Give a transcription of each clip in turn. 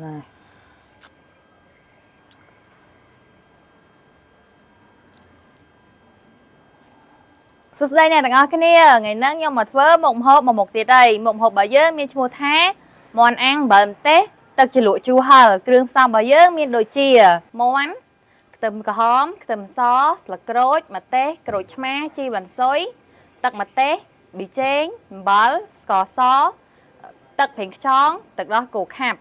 này sụt đây nè tặng cái này ngày nắng nhưng mà phớ mộng hộp mà một tiệt đây mộng hộp bởi dưới miên chua thá món ăn bẩn tết tật chỉ lụa chu hờ kêu xong bởi dưới miên đồi chìa món tầm cà hóm tầm xó là cối mà tết cối má chi bẩn xối tật mà tết bị chén bẩn cò xó tật phèn chón tật đó cổ khạp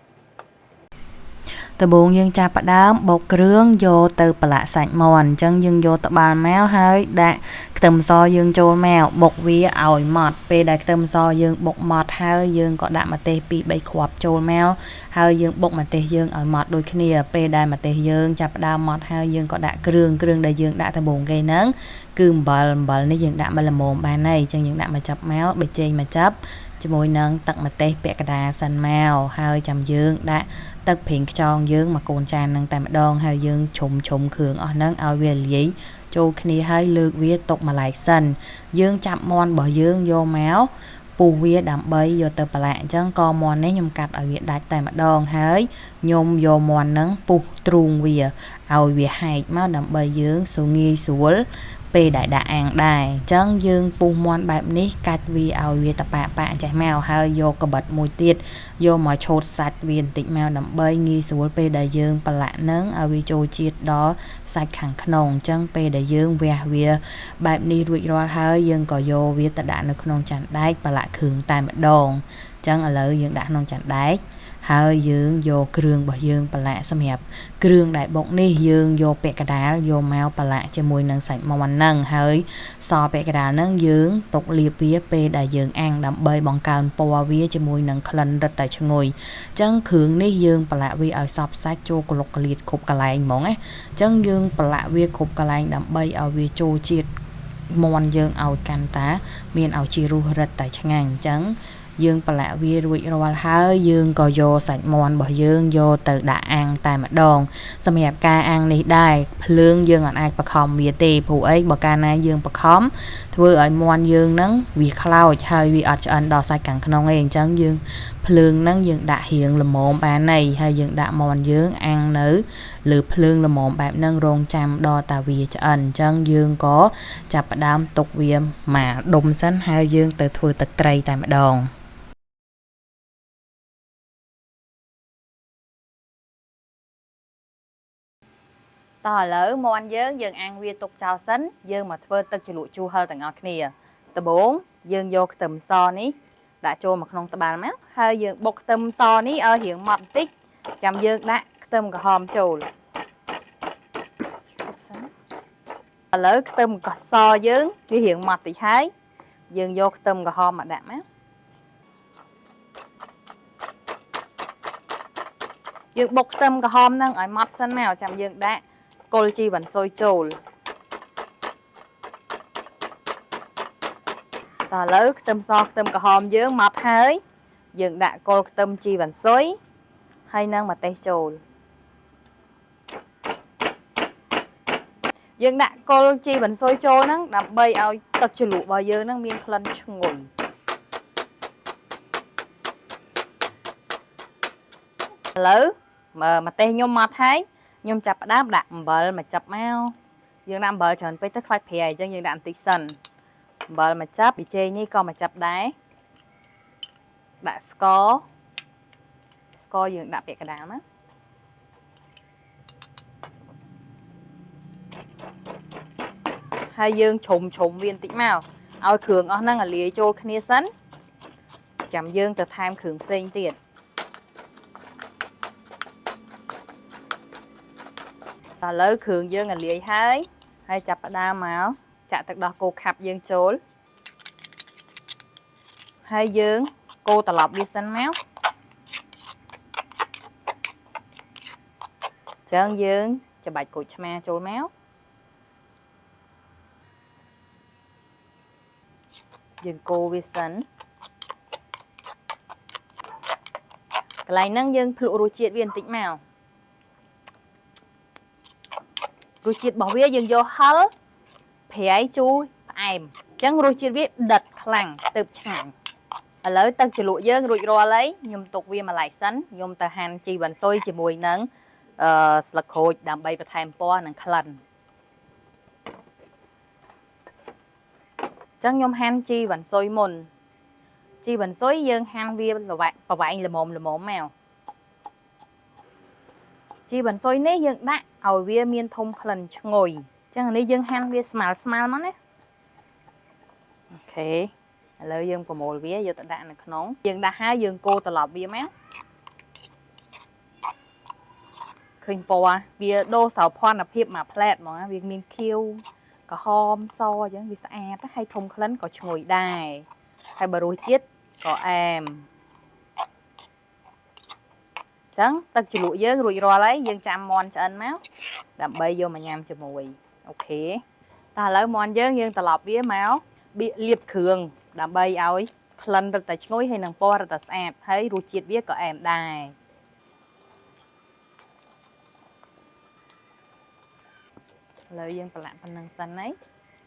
ដំបូងយើងចាប់ផ្ដើមបុកគ្រឿងយកទៅប្រឡាក់សាច់មាន់អញ្ចឹងយើងយកត្បាល់ម៉ែវហើយដាក់ខ្ទឹមសយើងចូលមកបុកវាឲ្យម៉ត់ពេលដែលខ្ទឹមសយើងបុកម៉ត់ហើយយើងក៏ដាក់ម្ទេស 2-3 គ្រាប់ចូលមកហើយយើងបុកម្ទេសយើងឲ្យម៉ត់ដូចគ្នាពេលដែលម្ទេសយើងចាប់ផ្ដើមម៉ត់ហើយយើងក៏ដាក់គ្រឿងដែលយើងដាក់ដំបូងគេហ្នឹងគឺអំបិលនេះយើងដាក់មកល្មមបានហើយអញ្ចឹងយើងដាក់មកចាប់មកប៊ីចេងមកចាប់ជាមួយនឹងទឹកម្ទេសពាក់កណ្ដាលសិនមកហើយចាំយើងដាក់ទឹកប្រេងខ្យងយើងមកកូនចាននឹងតែម្ដងហើយយើងឆុំគ្រឿងអស់ហ្នឹងឲ្យវាលាយចូលគ្នាហើយលើកវាទុកម្លាយសិនយើងចាប់មាន់របស់យើងយកមកពុះវាដើម្បីយកទៅប្រឡាក់អញ្ចឹងក៏មាន់នេះខ្ញុំកាត់ឲ្យវាដាច់តែម្ដងហើយខ្ញុំយកមាន់ហ្នឹងពុះទ្រូងវាឲ្យវាហែកមកដើម្បីយើងងាយស្រួលពេលដែលដាក់អាំងដែរអញ្ចឹងយើងពុះមាន់បែបនេះកាច់វាឲ្យវាតប៉ាចេះមកហើយយកកបិតមួយទៀតយកមកឆូតសាច់វាបន្តិចមកដើម្បីងាយស្រួលពេលដែលយើងប្រឡាក់នឹងឲ្យវាចូលជាតិដល់សាច់ខាងក្នុងអញ្ចឹងពេលដែលយើងវះវាបែបនេះរួចរាល់ហើយយើងក៏យកវាទៅដាក់នៅក្នុងចានដែកប្រឡាក់គ្រឿងតែម្ដងអញ្ចឹងឥឡូវយើងដាក់ក្នុងចានដែកហើយយើងយកគ្រឿងរបស់យើងប្រឡាក់សម្រាប់គ្រឿងដែលបុកនេះយើងយកពាក់កណ្ដាលយកមកប្រឡាក់ជាមួយនឹងសាច់មាន់ហ្នឹងហើយសពាក់កណ្ដាលហ្នឹងយើងទុកលាបវាពេលដែលយើងអាំងដើម្បីបង្កើនពណ៌វាជាមួយនឹងក្លិនរឹតតែឈ្ងុយអញ្ចឹងគ្រឿងនេះយើងប្រឡាក់វាឲ្យសព្វសាច់ចូលក្លុកក្លៀតគ្រប់កន្លែងហ្មងណាអញ្ចឹងយើងប្រឡាក់វាគ្រប់កន្លែងដើម្បីឲ្យវាចូលជាតិមាន់យើងឲ្យកាន់តាមានឲ្យជារសរឹតតែឆ្ងាញ់អញ្ចឹងយើងប្រឡាក់វារួចរាល់ហើយយើងក៏យកសាច់មាន់របស់យើងយកទៅដាក់អាំងតែម្ដងសម្រាប់ការអាំងនេះដែរភ្លើងយើងអាចបខំវាទេព្រោះអីបើកាលណាយើងបខំធ្វើឲ្យមាន់យើងហ្នឹងវាខ្លោចហើយវាអត់ឆ្អិនដល់សាច់ខាងក្នុងទេអញ្ចឹងយើងភ្លើងហ្នឹងយើងដាក់រៀងល្មមបានហើយយើងដាក់មាន់យើងអាំងនៅលើភ្លើងល្មមបែបហ្នឹងរងចាំដល់តាវាឆ្អិនអញ្ចឹងយើងក៏ចាប់ផ្ដើមទុកវាមកដុំសិនហើយយើងទៅធ្វើទឹកត្រីតែម្ដង តោះឥឡូវមាន់យើងអាំងវាទុកចោលសិនយើងមកធ្វើទឹកជ្រលក់ជូរហឹរទាំងអស់គ្នាដំបូងយើងយកខ្ទឹមសនេះដាក់ចូលមកក្នុងត្បាល់មកហើយយើងបុកខ្ទឹមសនេះឲ្យរៀងម៉ត់បន្តិចចាំយើងដាក់ខ្ទឹមក្រហមចូលឥឡូវខ្ទឹមកសយើងវារៀងម៉ត់តិចហើយយើងយកខ្ទឹមក្រហមមកដាក់មកយើងបុកខ្ទឹមក្រហមហ្នឹងឲ្យម៉ត់សិនមកចាំយើងដាក់គល់ជីវ៉ាន់ស៊ុយចូលតោះឥឡូវខ្ទឹមសខ្ទឹមក្រហមយើងម៉ត់ហើយយើងដាក់គល់ខ្ទឹមជីវ៉ាន់ស៊ុយហើយនឹងម្ទេសចូលយើងដាក់គល់ជីវ៉ាន់ស៊ុយចូលហ្នឹងដើម្បីឲ្យទឹកជ្រលក់របស់យើងហ្នឹងមានក្លិនឈ្ងុយឥឡូវម្ទេសខ្ញុំម៉ត់ហើយខ្ញុំចាប់ផ្ដើមដាក់អំបិលមកចាប់មកយើងដាក់អំបិលច្រើនពេកទៅខ្លាចប្រៃអញ្ចឹងយើងដាក់បន្តិចសិនអំបិលមកចាប់ប៊ីចេងនេះក៏មកចាប់ដែរដាក់ស្ករយើងដាក់ពាក់កណ្ដាលមកហើយយើងឆុំវាបន្តិចមកឲ្យគ្រឿងអស់ហ្នឹងលាយចូលគ្នាសិនចាំយើងទៅថែមគ្រឿងផ្សេងទៀតតើឥឡូវគ្រឿងយើងលាយហើយចាប់ផ្ដើមមកចាក់ទឹកដោះគោខាប់យើងចូលហើយយើងកូរត្រឡប់វាសិនមកចឹងយើងច្បាច់ក្រូចឆ្មាចូលមកយើងកូរវាសិនកន្លែងហ្នឹងយើងភ្លក់រសជាតិវាបន្តិចមករសជាតិរបស់វាយើងយកហឹរប្រៃជូរផ្អែមអញ្ចឹងរសជាតិវាដិតខ្លាំងទៅឆ្ងាញ់ឥ lấy tật chỉ lụa dương rụi rò lấy nhôm tục viên mà lại sắn nhôm tờ hàn chi vẫn xôi chỉ mùi nắng sạc khôi đàm bay và thèm po nắng khẩn chẳng nhôm hàn chi vẫn xôi mồn chi vẫn xôi dương hàn viên là vậy và vậy là mồm mèo chi vẫn xôi nấy dương đã ở viên miên thông khẩn ngồi chẳng này dương hàn viên smile mà đấy ok lấy dương của một vía vô tận đạn là nóng dương đã hai dương cô tờ lọp vía méo khinh po vía đô sào pon là phép mà plét mà việc miên kêu có hôm so chẳng vì sao tất hay thông khấn có ngồi đài hay bờ ruồi chết có em chẳng ta chỉ lụi với rùi rò lấy dương chăm mòn cho anh máu làm bây vô mà nhằm cho mùi ok ta lấy mòn với dương tờ lọp vía máu bị liệp khường làm bay ơi lần được tại ngồi hay nàng po được tại thấy ruột chết biết có em đài lời dương tờ lạm phần năng xanh ấy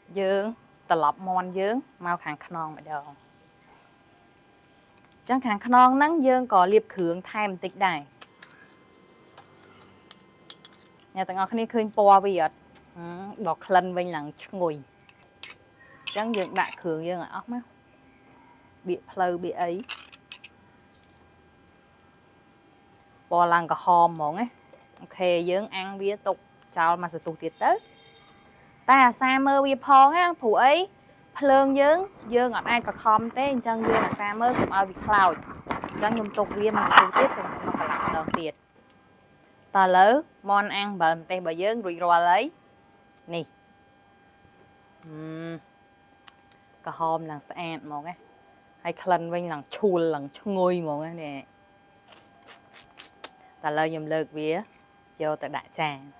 dương tờ lọp mòn dương mau kháng non mà đâu chẳng kháng non nắng dương có liệp khường tham tịch đài nhà tầng ngọc này khơi po bây giờ đọt lần bên lặng ngồi chẳng dương đại khường dương ở ốc máu bị pleu bị ấy bò lăng có hòm mỏng ấy ok dưỡng ăn bia tục cho mà sẽ tục tiệt tới ta xa mơ bia phong á phụ ấy plương dưỡng ở ai có hòm té chân dương là xa mơ cũng ở bị cloud chân dùng tục bia mà tục tiết thì nó phải làm đầu tiệt ta lớn mon ăn bờm tay bà dưỡng rủi rò lấy nè có hòm là sẽ ăn mỏng ấy hay khăn bên lần chua lần ngôi một cái nè ta lời dùm lượt vía vô tại đại tràng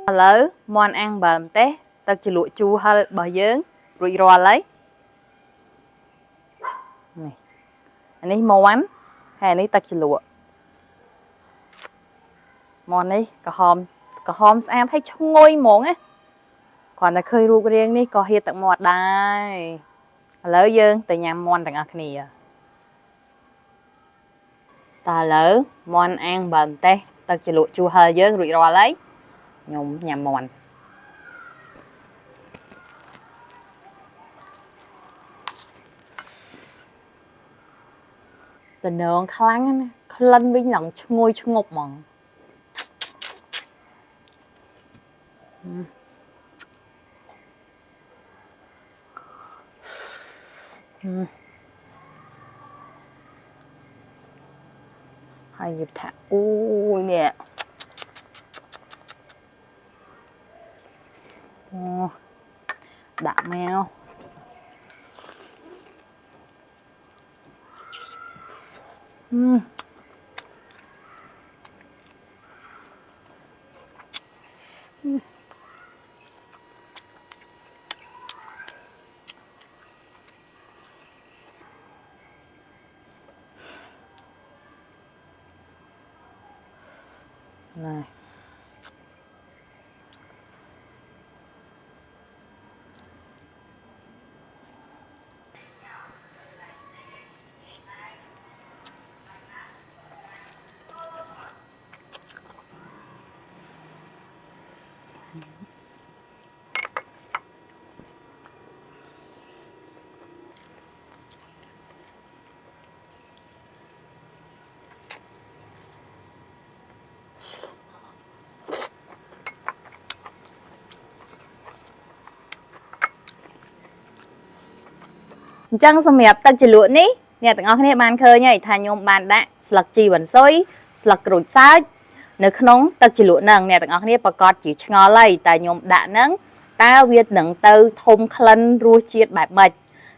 ta lỡ món ăn bờm té ta chỉ lụa chua hay bờ dớn rụi rò lấy này anh ấy món hay anh ấy ta chỉ lụa món ấy có hòm ăn thấy ngôi một á còn là khơi ru riêng đi có hiệt tặng mọt đây lỡ dương từ nhà mòn tặng ác nè ta lỡ mòn ăn bần tê ta chỉ lụa chua hơi dương rụi rò lấy nhung nhà mòn tình nương khăn lên với lòng ngôi ngục mòn hay nhịp thả ui nè đã mèo này chẳng xâm nhập tật chỉ lụa ní nè tặng ngọc này bàn khơi nhảy thà nhôm bàn đã sạc chi vẫn xôi sạc rụt sát nếu không tật chỉ lụa nâng nè tặng ngọc này bà cọt chỉ ngó lây tại nhôm đã nâng ta viết nâng tư thông khăn rùa chiết bài mạch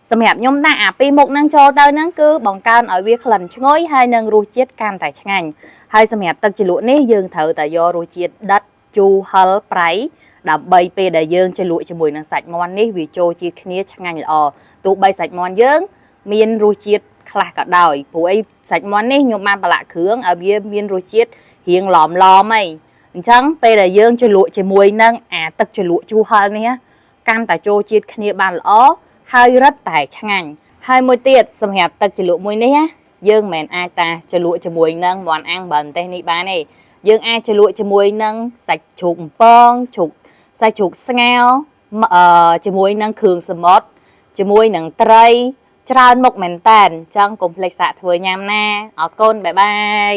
xâm nhập nhôm đã áp đi một nâng cho tơ nâng cứ bằng can ở viết lần ngôi hai nâng rùa chiết cam tại ngành hai xâm nhập tật chỉ lụa ní dương thử tại do rùa chiết đất chu hơ práy đã bay pe đại dương cho lụa cho mùi nâng sạch ngon ní vì cho chi khía ngành là tụ bay sạch mòn dưỡng miên rùi chiết khạc cả đời phụ ấy sạch món này nhộm man bà lạ khướng ở bia miên rùi chiết hiền lòm lò mày chẳng bây giờ dương cho lụa cho mùi nâng tật cho lụa chu hơn nè cam tại cho chiết khía bàn lõ hơi rất tài chẳng ảnh ហើយមួយទៀតសម្រាប់ទឹកជ្រលក់មួយនេះណាយើងមិនអាចតាជ្រលក់ជាមួយនឹងមាន់អាំងបើមិនទេនេះបានទេយើងអាចជ្រលក់ជាមួយនឹងសាច់ជ្រូកបំពងសាច់ជ្រូកស្ងោរជាមួយនឹងគ្រឿងសមុទ្រជាមួយនឹងត្រីច្រើនមុខមែនតើអញ្ចឹងកុំភ្លេចសាកធ្វើញ៉ាំណាអរគុណបាយបាយ